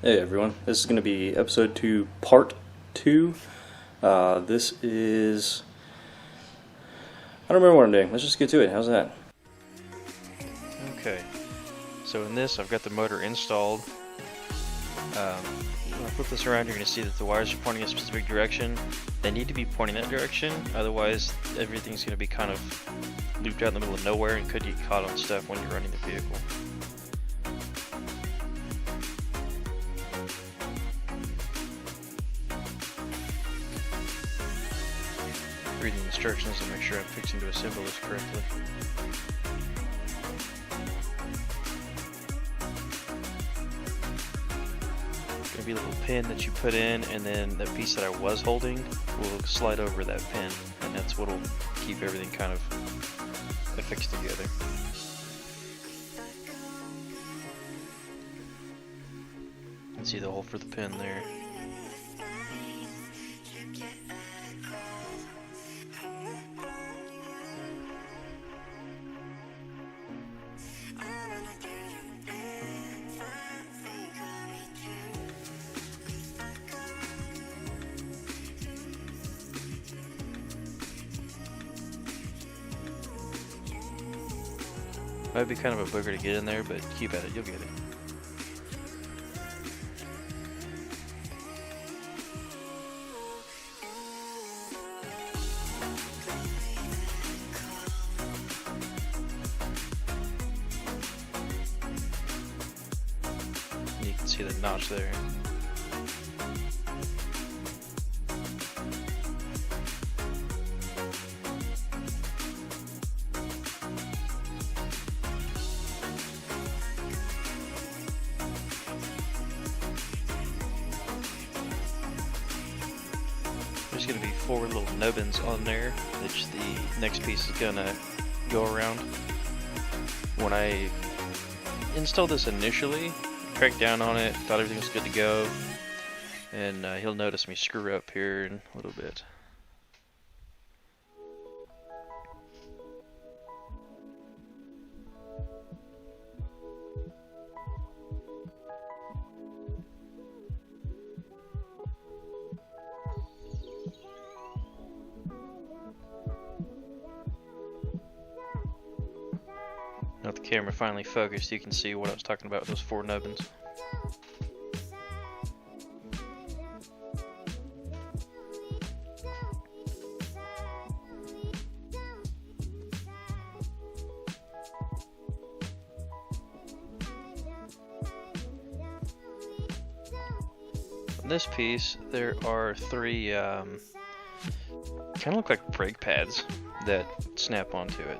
Hey everyone, this is going to be episode 2, part 2. This is... I don't remember what I'm doing. Let's just get to it. How's that? Okay, so in this I've got the motor installed. When I flip this around, you're going to see that the wires are pointing a specific direction. They need to be pointing that direction, otherwise everything's going to be kind of looped out in the middle of nowhere and could get caught on stuff when you're running the vehicle. Reading the instructions and make sure I'm fixing to assemble this correctly. Gonna be a little pin that you put in, and then that piece that I was holding will slide over that pin, and that's what'll keep everything kind of affixed together. You can see the hole for the pin there. Might be kind of a booger to get in there, but keep at it, you'll get it. You can see the notch there. There's going to be 4 little nubbins on there, which the next piece is going to go around. When I installed this initially, cracked down on it, thought everything was good to go, and he'll notice me screw up here in a little bit. Now the camera finally focused, you can see what I was talking about with those 4 nubbins. On this piece, there are 3 kind of look like brake pads that snap onto it.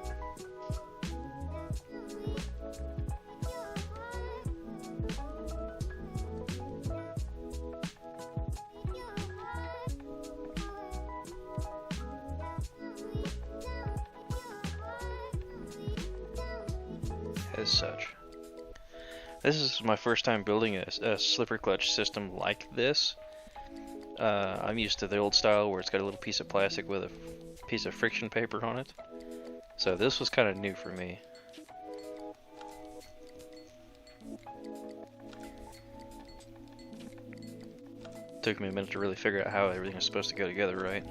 As such. This is my first time building a slipper clutch system like this. I'm used to the old style where it's got a little piece of plastic with a piece of friction paper on it. So this was kind of new for me. Took me a minute to really figure out how everything is supposed to go together right.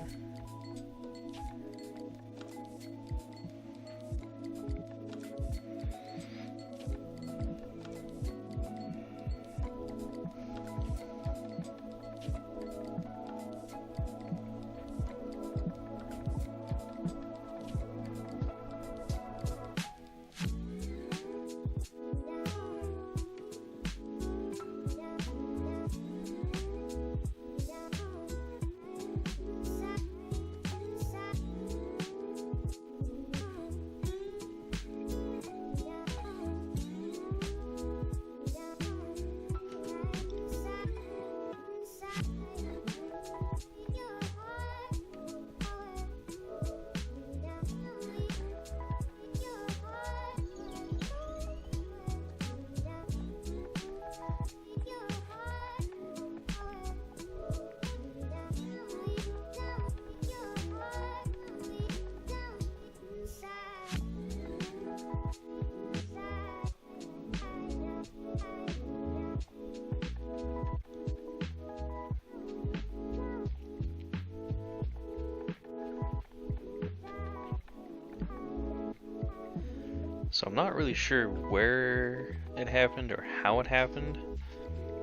So I'm not really sure where it happened or how it happened,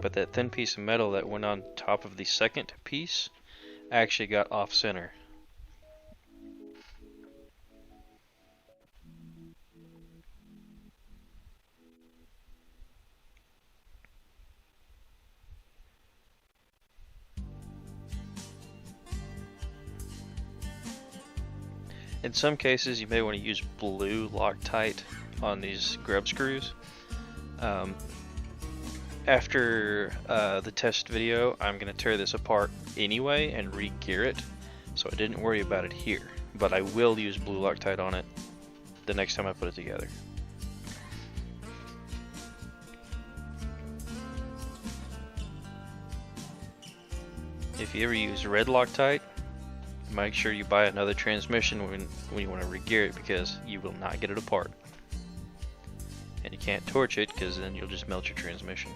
but that thin piece of metal that went on top of the second piece actually got off center. In some cases, you may want to use blue Loctite on these grub screws. After the test video, I'm going to tear this apart anyway and re-gear it, so I didn't worry about it here. But I will use blue Loctite on it the next time I put it together. If you ever use red Loctite, make sure you buy another transmission when you want to re-gear it, because you will not get it apart. And you can't torch it, because then you'll just melt your transmission.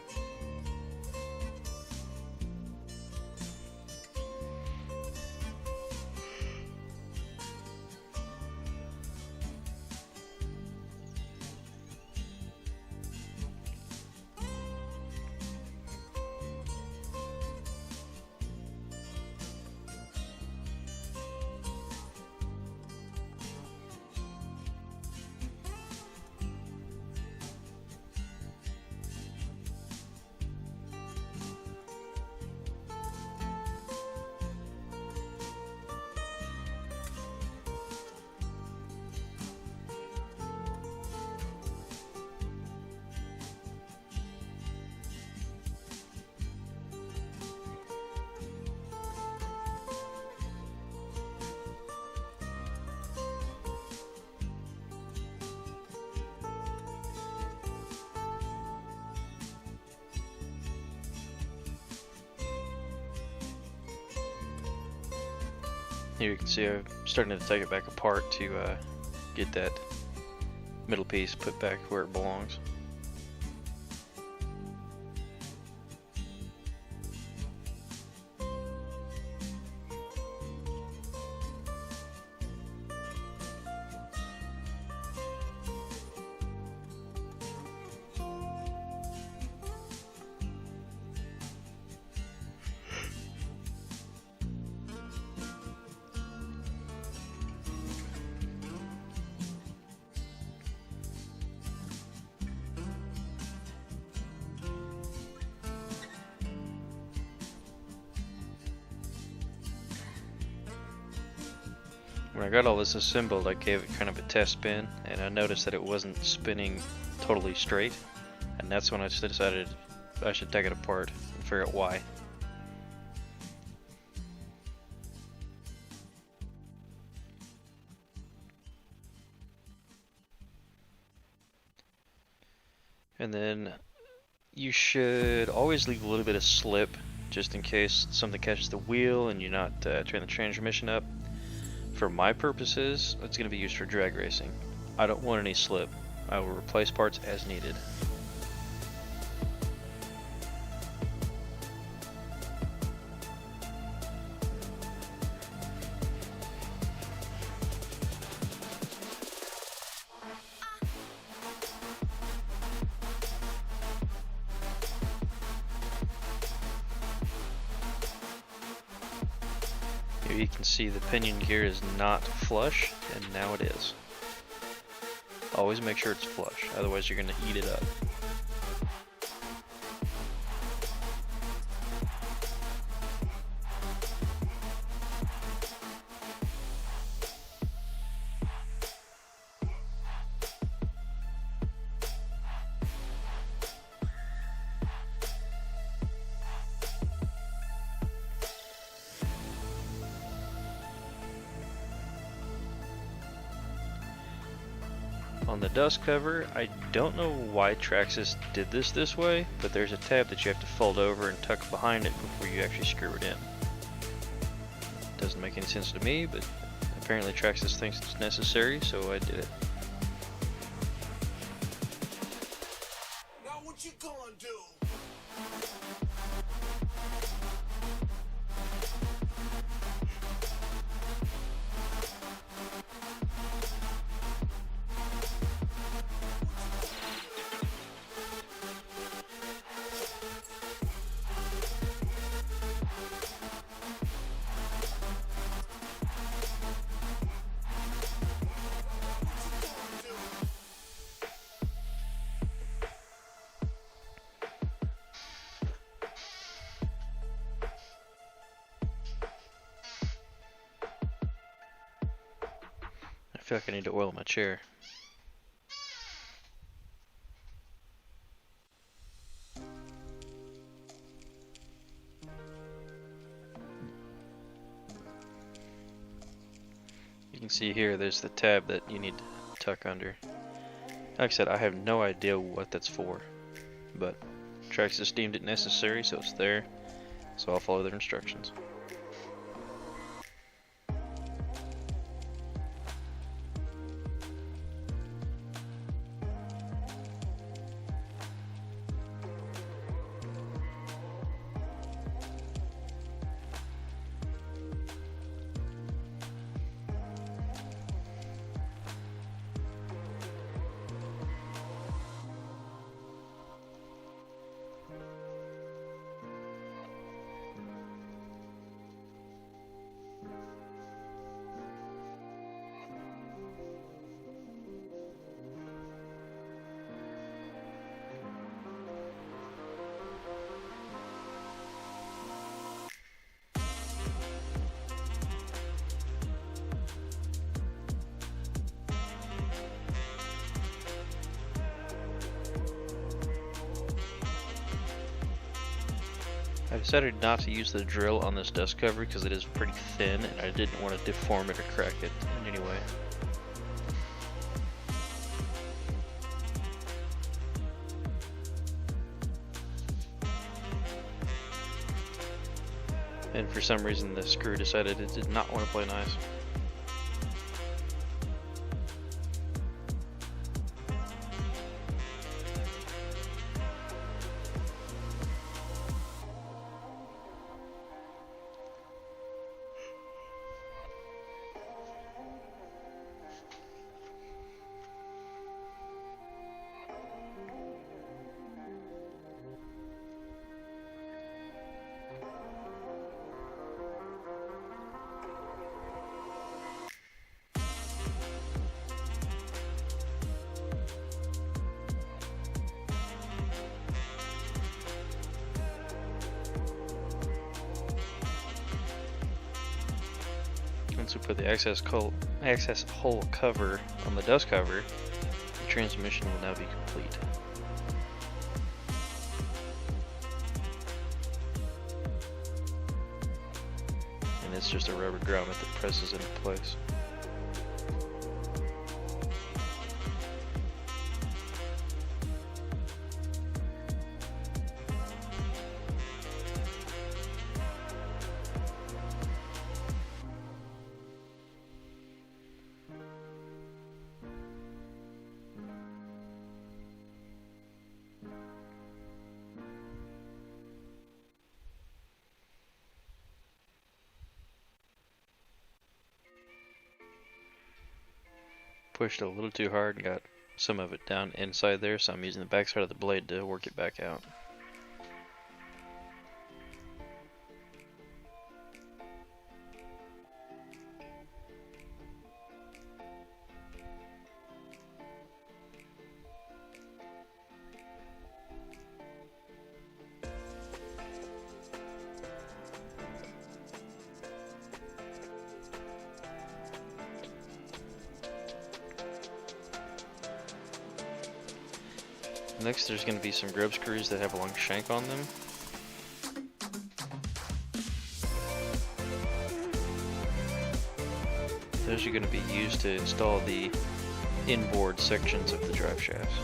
Here you can see I'm starting to take it back apart to get that middle piece put back where it belongs. When I got all this assembled, I gave it kind of a test spin, and I noticed that it wasn't spinning totally straight, and that's when I just decided I should take it apart and figure out why. And then you should always leave a little bit of slip, just in case something catches the wheel and you're not turning the transmission up. For my purposes, it's going to be used for drag racing. I don't want any slip. I will replace parts as needed. Here you can see the pinion gear is not flush, and now it is. Always make sure it's flush, otherwise you're going to eat it up. On the dust cover, I don't know why Traxxas did this way, but there's a tab that you have to fold over and tuck behind it before you actually screw it in. Doesn't make any sense to me, but apparently Traxxas thinks it's necessary, so I did it. Now what you gonna do? feel like I need to oil my chair. You can see here there's the tab that you need to tuck under. Like I said, I have no idea what that's for, but Traxxas deemed it necessary, so it's there, so I'll follow their instructions. I decided not to use the drill on this dust cover because it is pretty thin and I didn't want to deform it or crack it in any way. And for some reason the screw decided it did not want to play nice. Once we put the access hole cover on the dust cover, the transmission will now be complete. And it's just a rubber grommet that presses into place. Pushed a little too hard and got some of it down inside there, so I'm using the backside of the blade to work it back out. Next, there's going to be some grub screws that have a long shank on them. Those are going to be used to install the inboard sections of the drive shafts.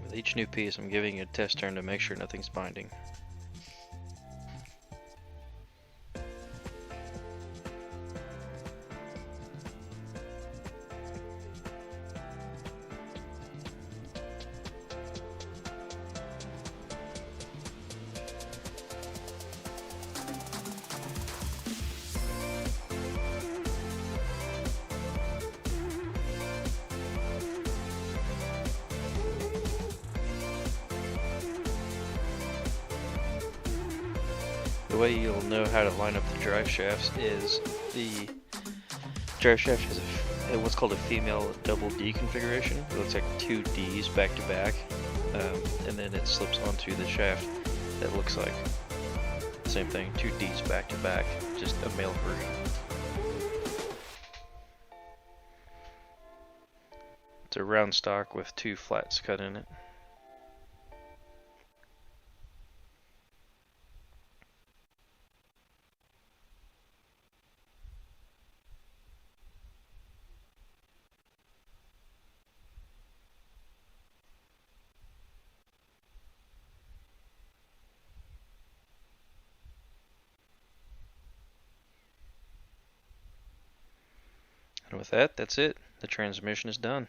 With each new piece, I'm giving it a test turn to make sure nothing's binding. The way you'll know how to line up the drive shafts is the drive shaft has what's called a female double D configuration. It looks like two Ds back to back, and then it slips onto the shaft that looks like the same thing, two Ds back to back, just a male version. It's a round stock with two flats cut in it. And with that, that's it. The transmission is done.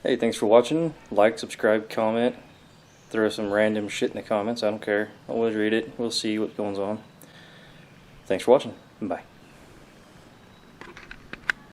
Hey, thanks for watching. Like, subscribe, comment. Throw some random shit in the comments. I don't care. I'll always read it. We'll see what goes on. Thanks for watching. Bye.